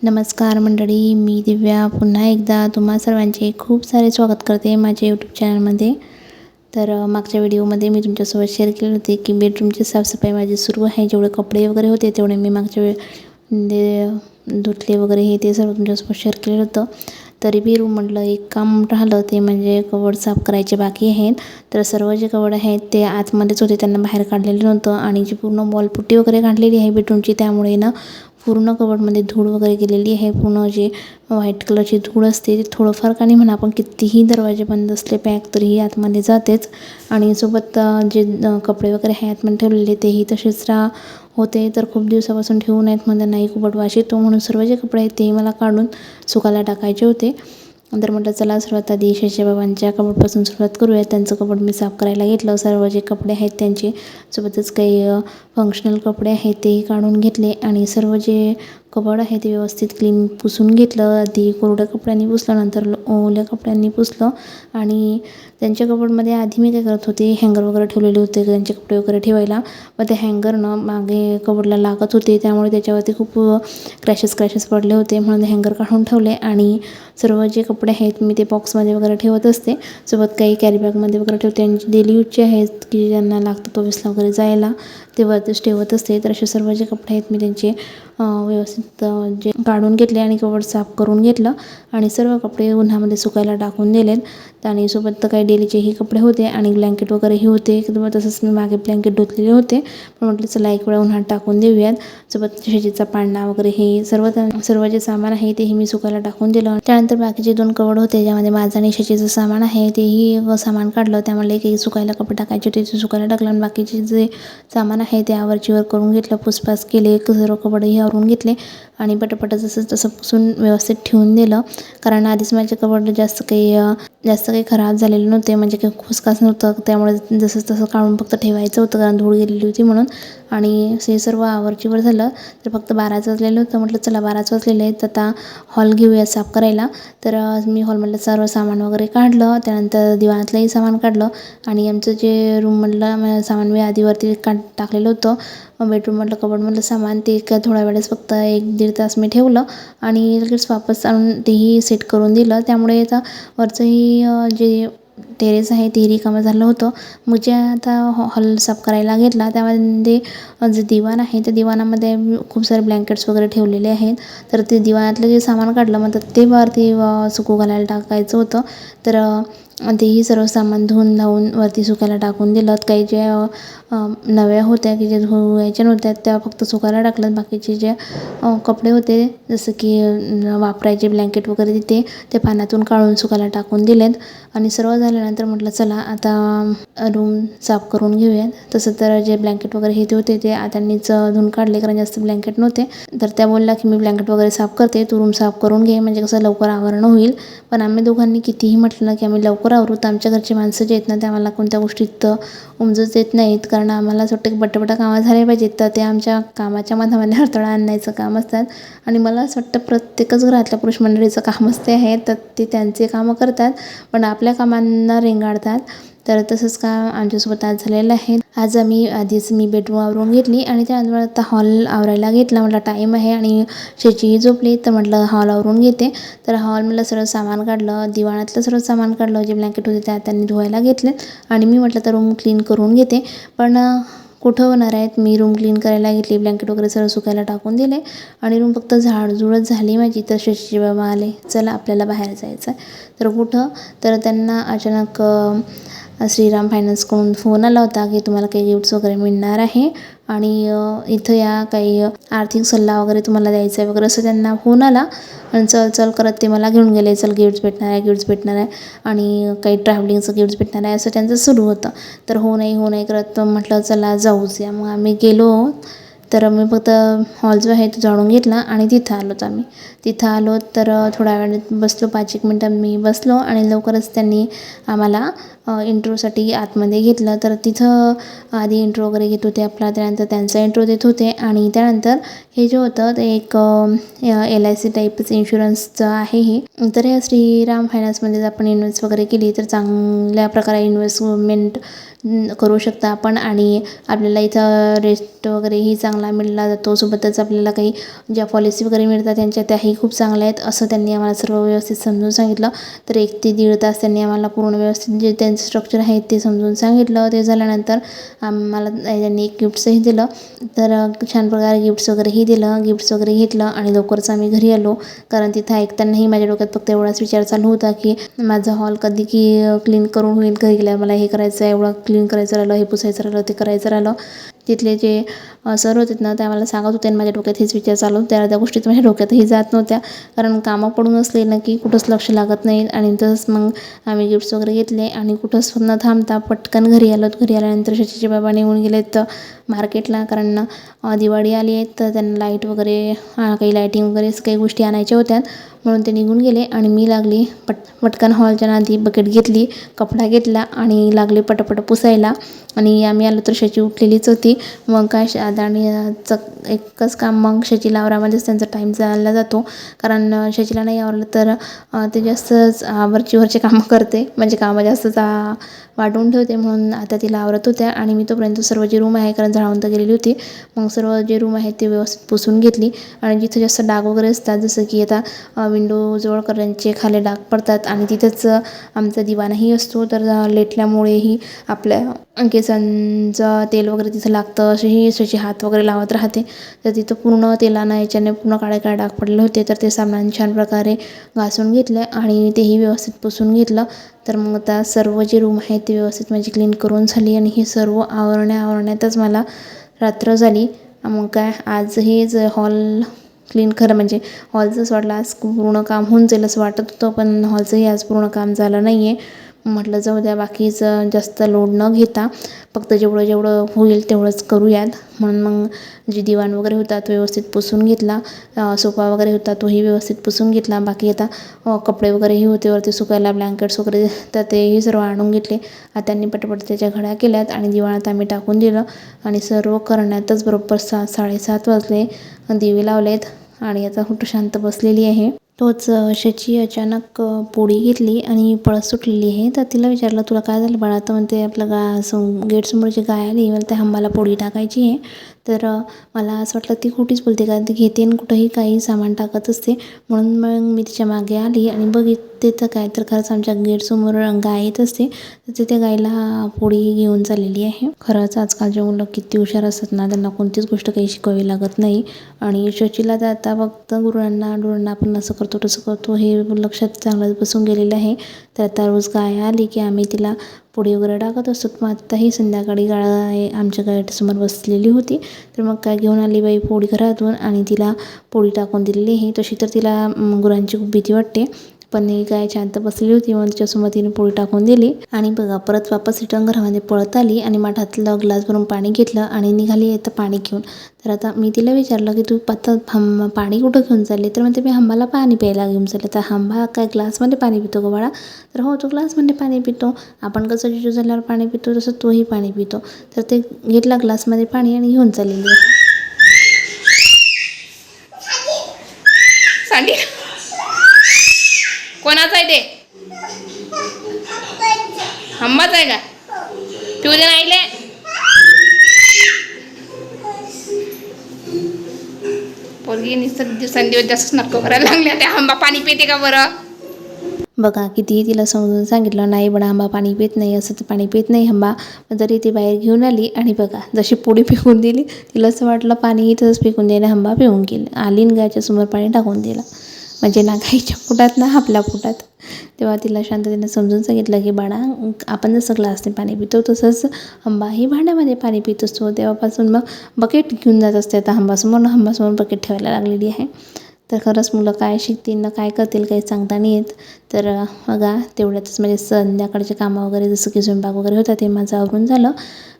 नमस्कार मंडळी, मी दिव्या पुन्हा एकदा तुम्हा सर्वांचे खूप सारे स्वागत करते माझ्या यूट्यूब चॅनलमध्ये. तर मागच्या व्हिडिओमध्ये मी तुमच्यासोबत शेअर केले होते की बेडरूमची साफसफाई माझी सुरू आहे. जेवढे कपडे वगैरे होते तेवढे मी मागच्या धुतले वगैरे हे ते सर्व तुमच्यासोबत शेअर केलं होतं. तरी बी रूम म्हटलं एक काम राहिलं ते म्हणजे कबड साफ करायचे बाकी आहेत. तर सर्व जे कबड आहेत ते आतमध्येच होते, त्यांना बाहेर काढलेलं नव्हतं. आणि जी पूर्ण वॉलपुट्टी वगैरे काढलेली आहे बेडरूमची, त्यामुळे ना पूर्ण कबडमध्ये धूळ वगैरे गेलेली आहे. पूर्ण जे व्हाईट कलरची धूळ असते ते थोडंफार का नाही म्हणा, आपण कितीही दरवाजे बंद असले पॅक तरीही आतमध्ये जातेच. आणि सोबत जे कपडे वगैरे आहे आतमध्ये ठेवलेले तेही तसेच होते. तर खूप दिवसापासून ठेवून आहेत म्हणजे नाही खूप वास येतो, म्हणून सर्व जे कपडे आहेत तेही मला काढून सुकायला टाकायचे होते. तर म्हटलं चला सर्वात आधी शशाबाबांच्या कबडपासून सुरुवात करूया. त्यांचं कबड मी साफ करायला घेतलं. सर्व जे कपडे आहेत त्यांचे सोबतच काही फंक्शनल कपडे आहेत तेही काढून घेतले. आणि सर्व जे कबड आहे ते व्यवस्थित क्लीन पुसून घेतलं. आधी कोरड्या कपड्यांनी पुसलं, नंतर ओल्या कपड्यांनी पुसलं. आणि त्यांच्या कबडमध्ये आधी मी काय करत होते, हँगर वगैरे ठेवलेले होते त्यांचे कपडे वगैरे ठेवायला. व ते हँगरनं मागे कबडला लागत होते, त्यामुळे त्याच्यावरती खूप क्रॅशेस पडले होते. म्हणून हँगर काढून ठेवले. आणि सर्व जे कपडे आहेत मी ते बॉक्समध्ये वगैरे ठेवत असते. सोबत काही कॅरीबॅगमध्ये वगैरे ठेवते. आणि डेली यूजचे आहेत की ज्यांना लागतं ऑफिसला वगैरे जायला ते वरतीच ठेवत असते. तर असे सर्व जे कपडे आहेत मी त्यांचे व्यवस्थित जे काढून घेतले आणि कबड साफ करून घेतलं. आणि सर्व कपडे उन्हामध्ये सुकायला टाकून दिलेत. आणि सोबत काही डेलीचेही कपडे होते आणि ब्लँकेट वगैरेही होते. किंवा तसंच मी मागे ब्लँकेट धुतलेले होते, पण म्हटलं चला एक वेळा उन्हात टाकून देऊयात. सोबत शेजीचा पाळणा वगैरे हे सर्व जे सामान आहे तेही मी सुकायला टाकून दिलं. त्यानंतर बाकीचे 2 कबड होते ज्यामध्ये माझं आणि शेजीचं सामान आहे तेही सामान काढलं. त्यामुळे काही सुकायला कपडे टाकायचे होते ते सुकायला टाकलं. आणि बाकीचे जे सामान आहे ते आवरचीवर करून घेतलं, पुसपास केले, सर्व कपडेही आवरून घेतले. आणि पटापट जसं तसं पुसून व्यवस्थित ठेवून दिलं. कारण आधीच माझे कबड जास्त काही खराब झालेले नव्हते, म्हणजे काही खुसखास नव्हतं. त्यामुळे जसं तसं काढून फक्त ठेवायचं होतं, कारण धूळ गेलेली होती म्हणून. आणि हे सर्व आवरचीवर झालं. तर फक्त 12च वाजलेलं होतं. म्हटलं चला 12च वाजलेले आहेत, आता हॉल घेऊया साफ करायला. तर मी हॉलमधलं सर्व सामान वगैरे काढलं. त्यानंतर दिवाणातलंही सामान काढलं. आणि आमचं जे रूममधलं सामान मी आधीवरती टाकलेलं होतं, बेडरूममधलं कबडमधलं सामान, ते काय थोड्या वेळेस फक्त 1-1.5 तास मी ठेवलं. आणि लगेच वापस आणून तेही सेट करून दिलं. त्यामुळे आता वरचंही जे टेरेस आहे ते रिकामं झालं होतं. मग जे आता हॉल साफ करायला घेतला त्यामध्ये जे दिवाण आहे त्या दिवाणामध्ये खूप सारे ब्लँकेट्स वगैरे ठेवलेले आहेत. तर ते दिवाणातलं जे सामान काढलं, मग ते वरती सुकू घालायला टाकायचं होतं. तर तेही सर्व सामान धुवून धावून वरती सुकायला टाकून दिलं. काही ज्या नव्या होत्या की ज्या धुवायच्या नव्हत्या त्या फक्त सुकायला टाकल्यात. बाकीचे जे कपडे होते जसं की वापरायचे ब्लँकेट वगैरे ते पाण्यातून काढून सुकायला टाकून दिलेत. आणि सर्व झाल्यानंतर म्हटलं चला आता रूम साफ करून घेऊयात. तसं तर जे ब्लँकेट वगैरे हे होते ते त्यांनीच धुवून काढले, कारण जास्त ब्लँकेट नव्हते. तर त्या बोलल्या की मी ब्लँकेट वगैरे साफ करते, तू रूम साफ करून घे, म्हणजे कसं लवकर आवरणं होईल. पण आम्ही दोघांनी कितीही म्हटलं ना की आम्ही लवकर आवरू, तर आमच्या घरचे माणसं जे आहेत ना ते आम्हाला कोणत्या गोष्टीत उमजच देत नाहीत. कारण आम्हाला असं वाटतं की बटाबटा कामं झाले पाहिजेत, तर ते आमच्या कामाच्या मधामध्ये अडथळा आणायचं काम असतात. आणि मला असं वाटतं प्रत्येकच घरातल्या पुरुष मंडळीचं कामच ते आहे, तर ते त्यांचे कामं करतात पण आपल्या कामांना रेंगाळतात. तर तसंच काम आमच्यासोबत आज झालेलं आहे. आज आधीच मी बेडरूम आवरून घेतली आणि त्यानंतर आता हॉल आवरायला घेतला. म्हटलं टाईम आहे आणि शेचीही झोपली, तर म्हटलं हॉल आवरून घेते. तर हॉलमधलं सर्व सामान काढलं, दिवाणातलं सर्व सामान काढलं, जे ब्लँकेट होते त्यांनी धुवायला घेतले. आणि मी म्हटलं तर रूम क्लीन करून घेते. पण कुठं होणार आहेत, मी रूम क्लीन करायला घेतली, ब्लँकेट वगैरे सर्व सुकायला टाकून दिले. आणि रूम फक्त झाडझुडच झाली माझी, तर शशी बाबा आले, चला आपल्याला बाहेर जायचं आहे. तर कुठं, तर त्यांना अचानक श्रीराम फायनान्सकडून फोन आला होता की तुम्हाला काही गिफ्ट्स वगैरे मिळणार आहे आणि इथं या, काही आर्थिक सल्ला वगैरे तुम्हाला द्यायचा आहे वगैरे, असं त्यांना फोन आला. आणि चल करत ते मला घेऊन गेले, चल गिफ्ट्स भेटणार आहे आणि काही ट्रॅव्हलिंगचं गिफ्ट्स भेटणार आहे, असं त्यांचं सुरू होतं. तर हो नाही करत म्हटलं चला जाऊच या. मग आम्ही गेलो. तर मी फक्त हॉल जो आहे तो झाडून घेतला आणि तिथं आलो. तर थोड्या वेळात बसलो, 5-1 मिनटं मी बसलो. आणि लवकरच त्यांनी आम्हाला इंट्रोसाठी आतमध्ये घेतलं. तर तिथं आधी इंट्रो वगैरे घेत होते आपला, त्यानंतर त्यांचा इंट्रो देत होते आणि त्यानंतर हे जे होतं ते एक LIC टाईपच इन्शुरन्सचं आहे हे. तर या श्रीराम फायनान्समध्ये आपण इन्व्हेस्ट वगैरे केली तर चांगल्या प्रकारे इन्व्हेस्टमेंट करू शकता आपण आणि आपल्याला इथं रेस्ट वगैरेही चांगला मिळला जातो. सोबतच आपल्याला काही ज्या पॉलिसी वगैरे मिळतात त्यांच्या त्याही खूप चांगल्या आहेत असं त्यांनी आम्हाला सर्व व्यवस्थित समजून सांगितलं. तर 1 ते 1.5 तास त्यांनी आम्हाला पूर्ण व्यवस्थित जे त्यांचं स्ट्रक्चर आहे ते समजून सांगितलं. ते झाल्यानंतर आम्हाला त्यांनी एक गिफ्ट्सही दिलं. तर छान प्रकारे गिफ्ट्स वगैरेही दिलं. गिफ्ट्स वगैरे घेतलं आणि लवकरच आम्ही घरी आलो. कारण तिथं ऐकतानाही माझ्या डोक्यात फक्त एवढाच विचार चालू होता की माझा हॉल कधी की क्लीन करून होईल. घरी गेल्यावर मला हे करायचं आहे, एवढं क्लीन करायचं राहिलं, हे पुसायचं राहिलं, ते करायचं राहिलं. तिथले जे सर होते ना ते आम्हाला सांगत होते आणि माझ्या डोक्यात हेच विचार चालू होते. त्या गोष्टी माझ्या डोक्यातही जात नव्हत्या कारण कामं पडून असले ना की कुठंच लक्ष लागत नाही. आणि तसंच मग आम्ही गिफ्ट्स वगैरे घेतले आणि कुठंच न थांबता पटकन घरी आलो. घरी आल्यानंतर शशीचे बाबा निघून गेलेत तर मार्केटला, कारण दिवाळी आली आहे तर त्यांना लाईट वगैरे काही लाईटिंग वगैरे काही गोष्टी आणायच्या होत्या म्हणून ते निघून गेले. आणि मी लागली पटकन हॉलच्या नादी बकेट घेतली, कपडा घेतला आणि लागली पटापट पुसायला. आणि आम्ही आलो तर शची उठलेलीच होती. मग काय दादाचं एकच काम, मग शचीला आवरामध्येच त्यांचा टाईम चालला जातो. कारण शचीला नाही आवरलं तर ते जास्तच वरचे कामं करते, म्हणजे कामं जास्तच वाटून ठेवते. म्हणून आता तिला आवरत होत्या आणि मी तोपर्यंत सर्व जे रूम आहे, कारण झाडावून तर गेलेली होती, मग सर्व जे रूम आहेत ते व्यवस्थित पुसून घेतली. आणि जिथं जास्त डाग वगैरे असतात, जसं की आता विंडोजवळ करंटचे खाली डाग पडतात आणि तिथंच आमचा दिवाणाही असतो. तर लेटल्यामुळेही आपल्या केसांचं तेल वगैरे तिथं लागतं, असेही शची हात वगैरे लावत राहते. तर तिथं पूर्ण तेलानं याच्याने पूर्ण काळे काळे डाग पडले होते. तर ते सामान छान प्रकारे घासून घेतलं आणि तेही व्यवस्थित पुसून घेतलं. तर मग आता सर्व जे रूम आहेत ते व्यवस्थित माझी क्लीन करून झाली आणि हे सर्व आवरण्यातच मला रात्र झाली. मग काय आज हेच हॉल क्लीन खरं म्हणजे हॉलचंच वाटलं आज पूर्ण काम होऊन जाईल असं वाटत होतं, पण हॉलचंही आज पूर्ण काम झालं नाही आहे. म्हटलं जाऊ द्या, बाकीचं जास्त लोड न घेता फक्त जेवढं होईल तेवढंच करूयात. म्हणून मग जे दिवाण वगैरे होता तो व्यवस्थित पुसून घेतला, सोफा वगैरे होता तोही व्यवस्थित पुसून घेतला. बाकी आता कपडे वगैरेही होते वरती सुकायला, ब्लँकेट्स वगैरे, तर तेही सर्व आणून घेतले. त्यांनी पटापट त्याच्या घड्या केल्यात आणि दिवाणात आम्ही टाकून दिलं आणि सर्व करण्यातच बरोबर 7-7:30 वाजले. दिवे लावलेत आणि आता कुठं शांत बसलेली आहे. तोच शची अचानक पोळी घेतली आणि पळस सुटलेली आहे. तर तिला विचारलं, तुला काय झालं बाळा? तर म्हणते आपलं गेटसमोरची गाय आली, मला त्या हंबाला पोळी टाकायची आहे. तर मला असं वाटलं ती खोटीच बोलते, कारण ती घेते आणि कुठंही काही सामान टाकत असते. म्हणून मग मी तिच्या मागे आली आणि बघितले तर काय, तर खरंच आमच्या गेटसमोर गाय येत असते. तर तिथे गायला पोळी घेऊन चाललेली आहे. खरंच आजकालचे मुलं किती हुशार असतात ना, त्यांना कोणतीच गोष्ट काही शिकवावी लागत नाही. आणि शचीला तर आता फक्त गुरांना आपण असं करतो तसं करतो हे लक्षात चांगलं बसून गेलेलं आहे. तर आता रोज गाय आली की आम्ही तिला पोळी वगैरे टाकत असतो. मग आत्ताही संध्याकाळी गाय आमच्या गेटसमोर बसलेली होती. तर मग काय घेऊन आली बाई पोळी घरातून आणि तिला पोळी टाकून दिलेली आहे. तशी तर तिला गुरांची खूप भीती वाटते, पण ही गाय शांत बसलेली होती म्हणून तिच्यासोबत तिने पोळी टाकून दिली. आणि बघा परत वापस रिटर्न घरामध्ये पळत आली आणि माठातलं ग्लास भरून पाणी घेतलं आणि निघाली आता पाणी घेऊन. तर आता मी तिला विचारलं की तू पाणी कुठं घेऊन चालली? तर म्हणते मी हंबाला पाणी प्यायला घेऊन चालले. तर हंबा काय ग्लासमध्ये पाणी पितो का बाळा? तर हो, तो ग्लासमध्ये पाणी पितो. आपण कसं जिजू झाल्यावर पाणी पितो तसं तोही पाणी पितो. तर ते घेतला ग्लासमध्ये पाणी आणि घेऊन चाललेली आहे. सांडी कोणाचं आहे ते? हंबाच आहे का? पिऊ दे नाहीले. पोरगी नुसतं दिवसेंदिवस जास्त नको करायला लागल्या. त्या हंबा पाणी पिते का बरं? बघा कितीही तिला समजून सांगितलं, नाही बडा हंबा पाणी पित नाही, असं तर पाणी पित नाही हंबा. पण तरी ती बाहेर घेऊन आली आणि बघा जशी पोळी फेकून दिली, तिला असं वाटलं पाणी इथंच फेकून द्यायला, हंबा पिऊन गेली. आली आणि गायच्या समोर पाणी टाकून दिलं. म्हणजे ना गाईच्या पोटात ना आपल्या पोटात. तेव्हा तिला शांततेने समजून सांगितलं की बाळा, आपण जसं ग्लासने पाणी पितो तसंच हंबाही भांड्यामध्ये पाणी पित असतो. तेव्हापासून मग बकेट घेऊन जात असते. आता हंबासमोर बकेट ठेवायला लागलेली आहे. तर खरंच मुलं काय शिकतील ना काय करतील काही सांगता नाही येत. तर बघा तेवढ्यातच म्हणजे संध्याकाळचे कामं वगैरे जसं की स्वयंपाक वगैरे होता ते माझं आवरून झालं.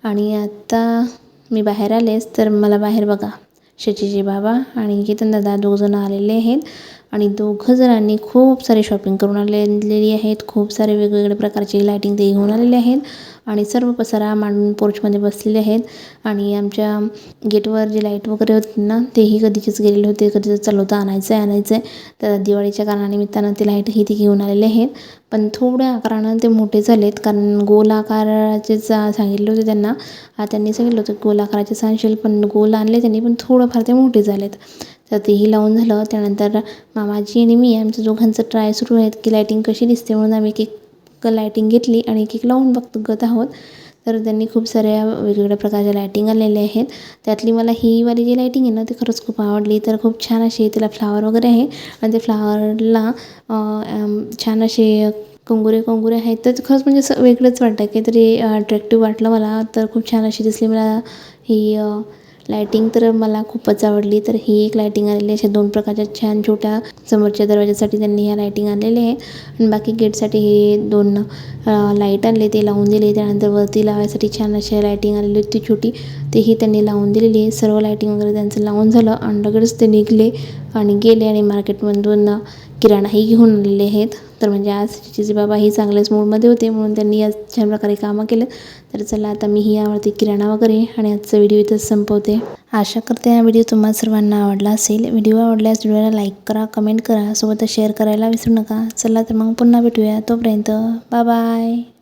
आणि आता मी बाहेर आलेच तर मला बाहेर बघा शचीचे बाबा आणि केतन दादा 2 जण आलेले आहेत. आणि दोघं जणांनी खूप सारी शॉपिंग करून आलेली आहेत. खूप सारे वेगवेगळ्या प्रकारचे लायटिंग ते घेऊन आलेले आहेत आणि सर्व पसारा मांडून पोर्चमध्ये बसलेले आहेत. आणि आमच्या गेटवर जे लाईट वगैरे होते ना, तेही कधीचेच गेलेले होते. कधीच चालू होतं आणायचं आहे. तर दिवाळीच्या कारणानिमित्तानं ते लाईटही ते घेऊन आलेले आहेत. पण थोड्या आकारानं ते मोठे झालेत, कारण गोल आकाराचेच सांगितले होते त्यांना. त्यांनी सांगितलं होतं गोल आकाराचे आणशील, पण गोल आणले त्यांनी, पण थोडंफार ते मोठे झालेत. तर तेही लावून झालं. त्यानंतर मामाजी आणि मी आमच्या दोघांचं ट्राय सुरू आहेत की लायटिंग कशी दिसते, म्हणून आम्ही एक लायटिंग घेतली आणि एक लावून बघत आहोत. तर त्यांनी खूप साऱ्या वेगवेगळ्या प्रकारच्या लायटिंग आलेल्या आहेत. त्यातली मला ही वाली जी लायटिंग आहे ना, ती खरंच खूप आवडली. तर खूप छान अशी तिला फ्लावर वगैरे आहे आणि ते फ्लावरला छान असे कंगुरे आहेत. तर खरंच म्हणजे असं वेगळंच वाटतं, काहीतरी अट्रॅक्टिव्ह वाटलं मला. तर खूप छान अशी दिसली मला ही लायटिंग. तर मला खूपच आवडली. तर ही एक लायटिंग आलेली अशा 2 प्रकारच्या छान छोट्या समोरच्या दरवाजासाठी त्यांनी ह्या लायटिंग आणलेल्या आहे. आणि बाकी गेटसाठी हे 2 लाईट आणले, ते लावून दिले. त्यानंतर वरती लावायसाठी छान अशा लायटिंग आलेली होती छोटी, तेही त्यांनी लावून दिलेली आहे. सर्व लायटिंग वगैरे त्यांचं लावून झालं आणि लगेच ते निघले आणि गेले आणि मार्केटमधून किराणाही घेऊन आलेले आहेत. तर म्हणजे आज चिचे बाबा ही चांगलेच मूडमध्ये होते, म्हणून त्यांनी या छान प्रकारे कामं केलं. तर चला आता मीही आवडते किराणा वगैरे आणि आजचा व्हिडिओ इथंच संपवते. आशा करते हा व्हिडिओ तुम्हाला सर्वांना आवडला असेल. व्हिडिओ आवडल्यास व्हिडिओला लाईक करा, कमेंट करा, सोबतच शेअर करायला विसरू नका. चला तर मग पुन्हा भेटूया. तोपर्यंत बाय बाय.